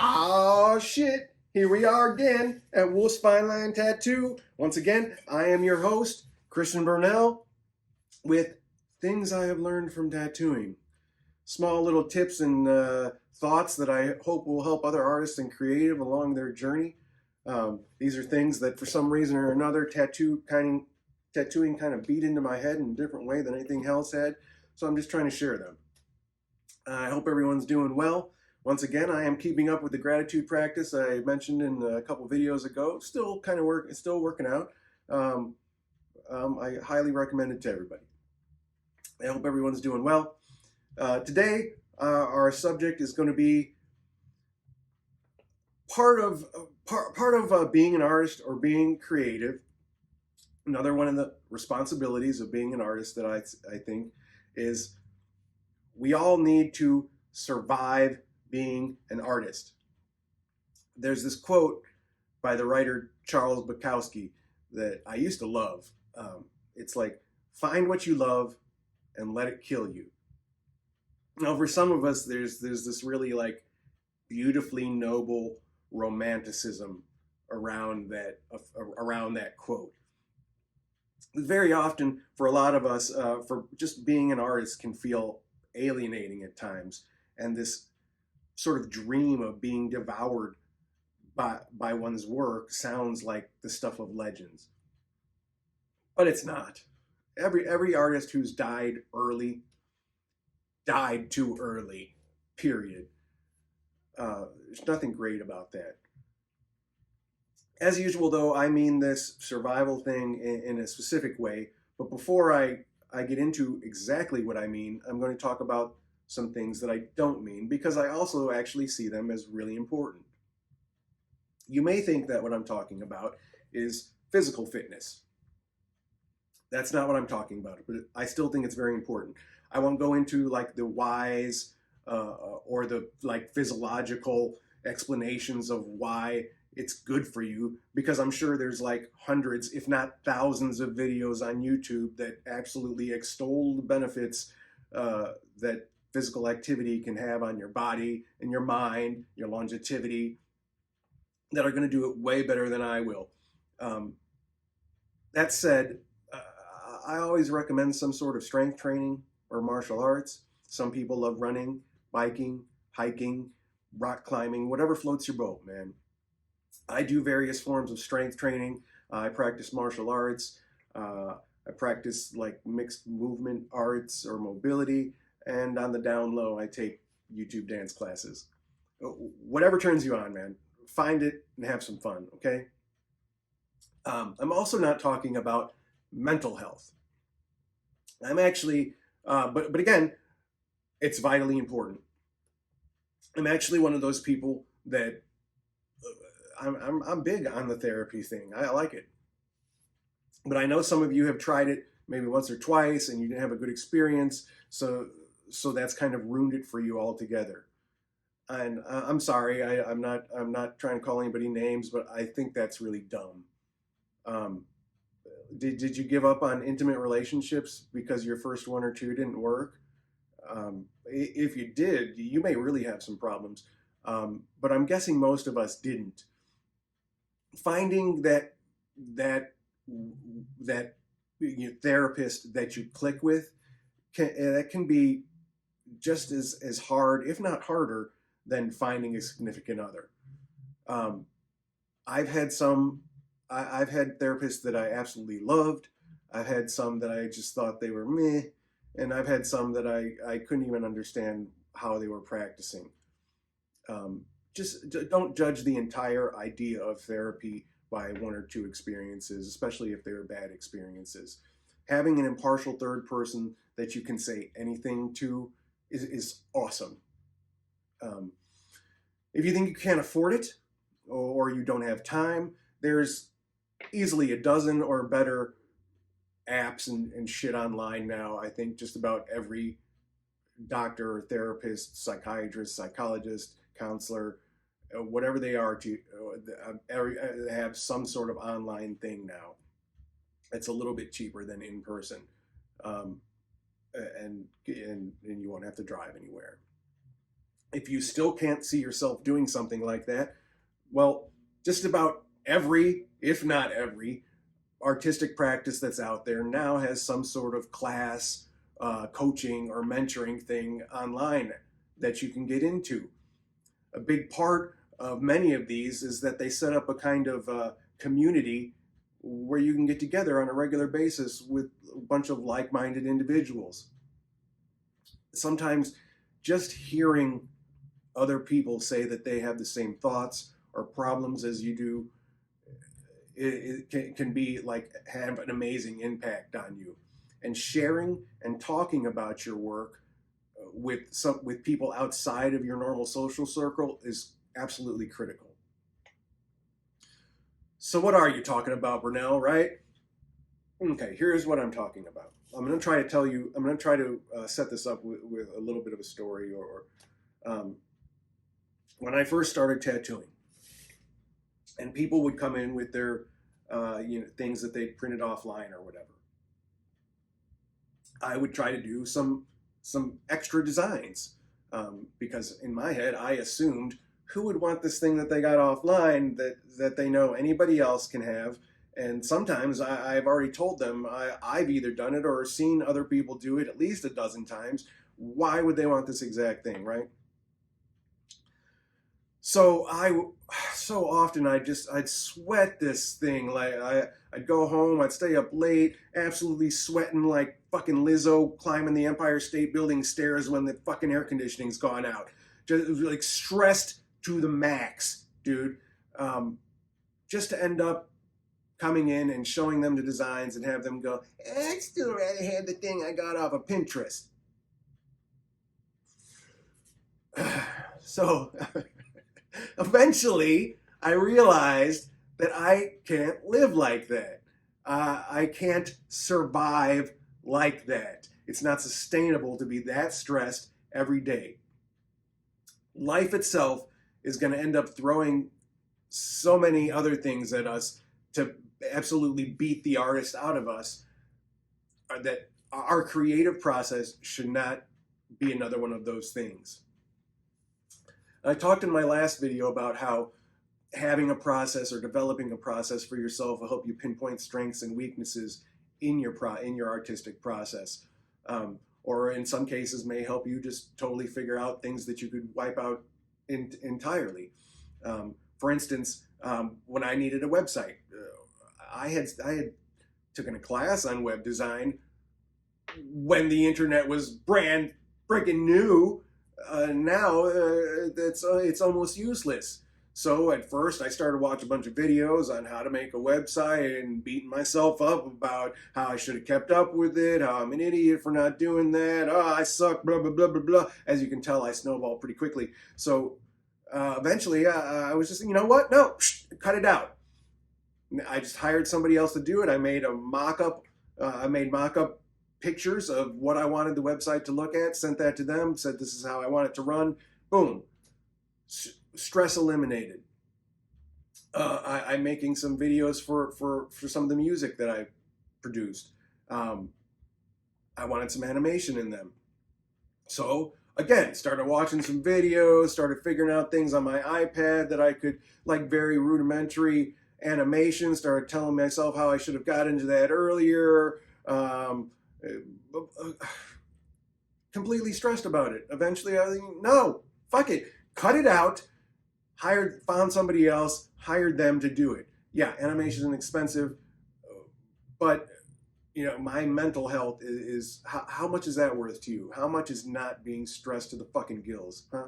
Oh shit, here we are again at Wolf's Fine Line Tattoo. Once again, I am your host, Christian Burnell, with things I have learned from tattooing. Small little tips and thoughts that I hope will help other artists and creative along their journey. These are things that for some reason or another tattooing kind of beat into my head in a different way than anything else had. So I'm just trying to share them. I hope everyone's doing well. Once again, I am keeping up with the gratitude practice I mentioned in a couple videos ago. Still it's still working out. I highly recommend it to everybody. I hope everyone's doing well. Today, our subject is going to be part of being an artist or being creative. Another one of the responsibilities of being an artist that I think is we all need to survive being an artist. There's this quote by the writer Charles Bukowski that I used to love. It's like, find what you love and let it kill you. Now, for some of us, there's this really like beautifully noble romanticism around that quote. Very often, for a lot of us, for just being an artist can feel alienating at times, and this sort of dream of being devoured by one's work sounds like the stuff of legends, but it's not. Every artist who's died too early, period. There's nothing great about that. As usual, though, I mean this survival thing in a specific way, but before I get into exactly what I mean, I'm going to talk about some things that I don't mean, because I also actually see them as really important. You may think that what I'm talking about is physical fitness. That's not what I'm talking about, but I still think it's very important. I won't go into like the whys or the like physiological explanations of why it's good for you, because I'm sure there's like hundreds, if not thousands, of videos on YouTube that absolutely extol the benefits that physical activity can have on your body and your mind, your longevity, that are going to do it way better than I will. That said, I always recommend some sort of strength training or martial arts. Some people love running, biking, hiking, rock climbing, whatever floats your boat, man. I do various forms of strength training. I practice martial arts. I practice like mixed movement arts or mobility. And on the down low, I take YouTube dance classes. Whatever turns you on, man. Find it and have some fun, okay? I'm also not talking about mental health. I'm actually, but again, it's vitally important. I'm actually one of those people that I'm big on the therapy thing. I like it. But I know some of you have tried it maybe once or twice and you didn't have a good experience, so that's kind of ruined it for you altogether. And I'm sorry, I'm not trying to call anybody names, but I think that's really dumb. Did you give up on intimate relationships because your first one or two didn't work? If you did, you may really have some problems. But I'm guessing most of us didn't. Finding that therapist that you click with that can be just as hard, if not harder, than finding a significant other. I've had therapists that I absolutely loved. I've had some that I just thought they were meh, and I've had some that I couldn't even understand how they were practicing. Just don't judge the entire idea of therapy by one or two experiences, especially if they're bad experiences. Having an impartial third person that you can say anything to is awesome. If you think you can't afford it or you don't have time, there's easily a dozen or better apps and shit online now. I think just about every doctor, therapist, psychiatrist, psychologist, counselor, whatever they are, to have some sort of online thing now. It's a little bit cheaper than in person, and you won't have to drive anywhere. If you still can't see yourself doing something like that, well, just about every, if not every, artistic practice that's out there now has some sort of class, coaching, or mentoring thing online that you can get into. A big part of many of these is that they set up a kind of community where you can get together on a regular basis with a bunch of like-minded individuals. Sometimes just hearing other people say that they have the same thoughts or problems as you do, it can be like have an amazing impact on you. And sharing and talking about your work with people outside of your normal social circle is absolutely critical. So what are you talking about, Brunel, right? Okay, here's what I'm talking about. I'm going to try to tell you, I'm going to try to set this up with a little bit of a story. When I first started tattooing, and people would come in with their things that they printed offline or whatever, I would try to do some extra designs, because in my head I assumed, who would want this thing that they got offline that they know anybody else can have? And sometimes I've already told them I've either done it or seen other people do it at least a dozen times. Why would they want this exact thing, right? So so often I'd sweat this thing. Like I'd go home, I'd stay up late, absolutely sweating like fucking Lizzo climbing the Empire State Building stairs when the fucking air conditioning's gone out. Just like stressed to the max, dude. Just to end up coming in and showing them the designs and have them go, I'd still rather have the thing I got off of Pinterest. So eventually I realized that I can't live like that. I can't survive like that. It's not sustainable to be that stressed every day. Life itself is going to end up throwing so many other things at us to absolutely beat the artist out of us, that our creative process should not be another one of those things. I talked in my last video about how having a process or developing a process for yourself will help you pinpoint strengths and weaknesses in your artistic process, or in some cases may help you just totally figure out things that you could wipe out entirely. For instance, when I needed a website, I had taken a class on web design when the internet was brand freaking new. Now it's almost useless. So at first I started watching a bunch of videos on how to make a website and beating myself up about how I should have kept up with it, how I'm an idiot for not doing that, oh, I suck, blah, blah, blah, blah, blah. As you can tell, I snowball pretty quickly. So eventually I was just, you know what? No, cut it out. I just hired somebody else to do it. I made a mock-up. I made mock-up pictures of what I wanted the website to look at, sent that to them, said this is how I want it to run. Boom. Stress eliminated. I'm making some videos for some of the music that I produced. I wanted some animation in them. So again, started watching some videos, started figuring out things on my iPad that I could, like very rudimentary animation, started telling myself how I should have got into that earlier. Completely stressed about it. Eventually I was like, no, fuck it, cut it out. Found somebody else, hired them to do it. Yeah, animation is expensive, but you know, my mental health is how much is that worth to you? How much is not being stressed to the fucking gills, huh?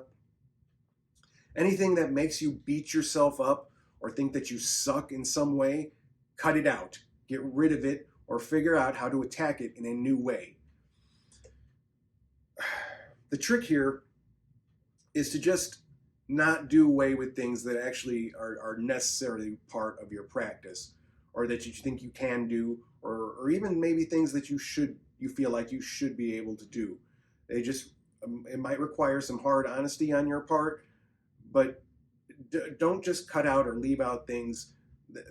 Anything that makes you beat yourself up or think that you suck in some way, cut it out. Get rid of it or figure out how to attack it in a new way. The trick here is to just not do away with things that actually are necessarily part of your practice, or that you think you can do, or even maybe things that you feel like you should be able to do. It might require some hard honesty on your part, but don't just cut out or leave out things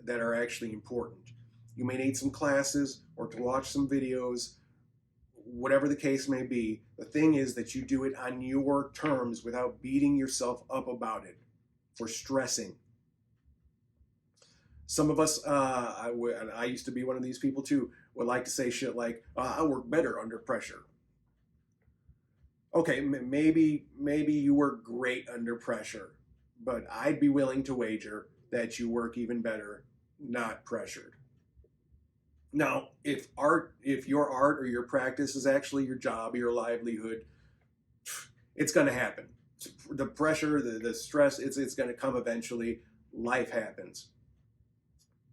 that are actually important. You may need some classes or to watch some videos whatever the case may be, the thing is that you do it on your terms without beating yourself up about it for stressing. Some of us, and I used to be one of these people too, would like to say shit like, I work better under pressure. Okay, maybe you work great under pressure, but I'd be willing to wager that you work even better not pressured. Now, if your art or your practice is actually your job or your livelihood, it's going to happen. The pressure, the stress, it's going to come eventually. Life happens.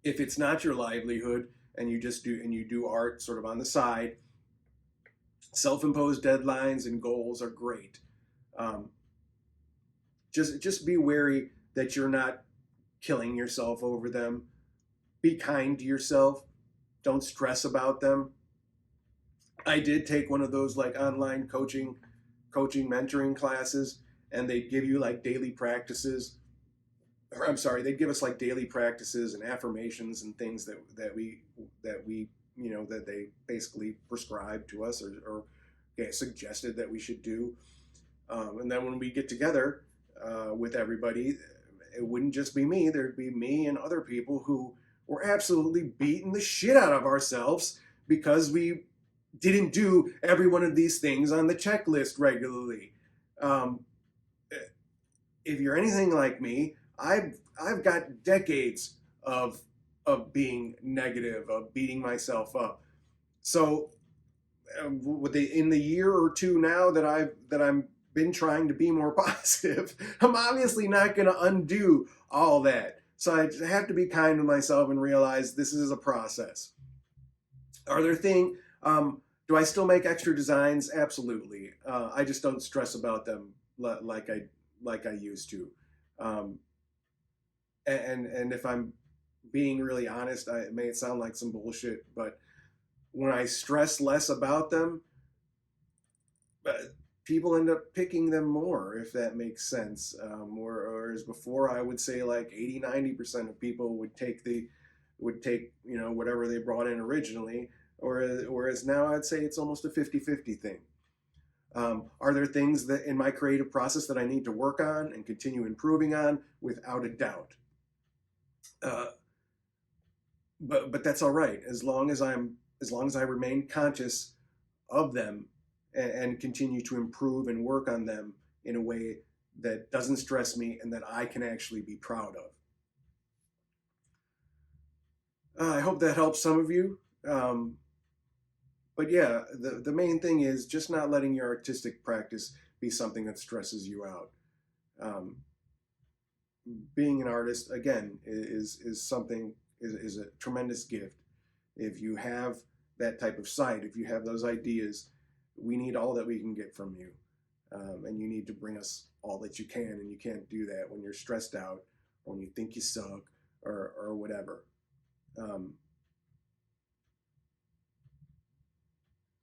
If it's not your livelihood and you do art sort of on the side, self-imposed deadlines and goals are great. Just be wary that you're not killing yourself over them. Be kind to yourself. Don't stress about them. I did take one of those like online coaching mentoring classes, and they give you like daily practices. Or I'm sorry, they'd give us like daily practices and affirmations and things that we that they basically prescribed to us or suggested that we should do. And then when we get together with everybody, it wouldn't just be me. There'd be me and other people who were absolutely beating the shit out of ourselves because we didn't do every one of these things on the checklist regularly. If you're anything like me, I've got decades of being negative, of beating myself up. So in the year or two now that I'm been trying to be more positive, I'm obviously not going to undo all that. So I have to be kind to myself and realize this is a process. Are there things? Do I still make extra designs? Absolutely. I just don't stress about them like I used to. And if I'm being really honest, it may sound like some bullshit, but when I stress less about them, people end up picking them more, if that makes sense. Or as before, I would say like 80-90% of people would take whatever they brought in originally, whereas now I'd say it's almost a 50-50 thing. Are there things that in my creative process that I need to work on and continue improving on? Without a doubt. But that's all right, as long as I remain conscious of them and continue to improve and work on them in a way that doesn't stress me and that I can actually be proud of. I hope that helps some of you. But yeah, the main thing is just not letting your artistic practice be something that stresses you out. Being an artist, again, is a tremendous gift. If you have that type of sight, if you have those ideas, we need all that we can get from you. And you need to bring us all that you can, and you can't do that when you're stressed out, or when you think you suck, or whatever.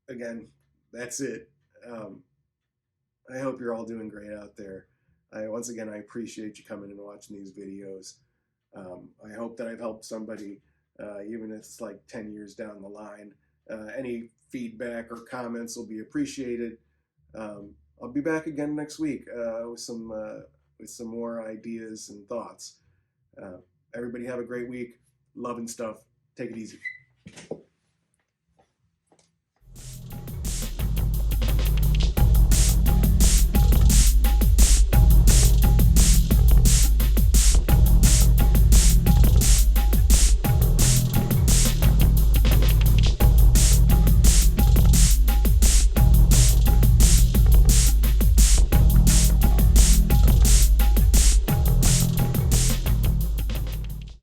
Again, that's it. I hope you're all doing great out there. Once again, I appreciate you coming and watching these videos. I hope that I've helped somebody, even if it's like 10 years down the line. Any feedback or comments will be appreciated. I'll be back again next week with some more ideas and thoughts. Everybody have a great week. Love and stuff. Take it easy.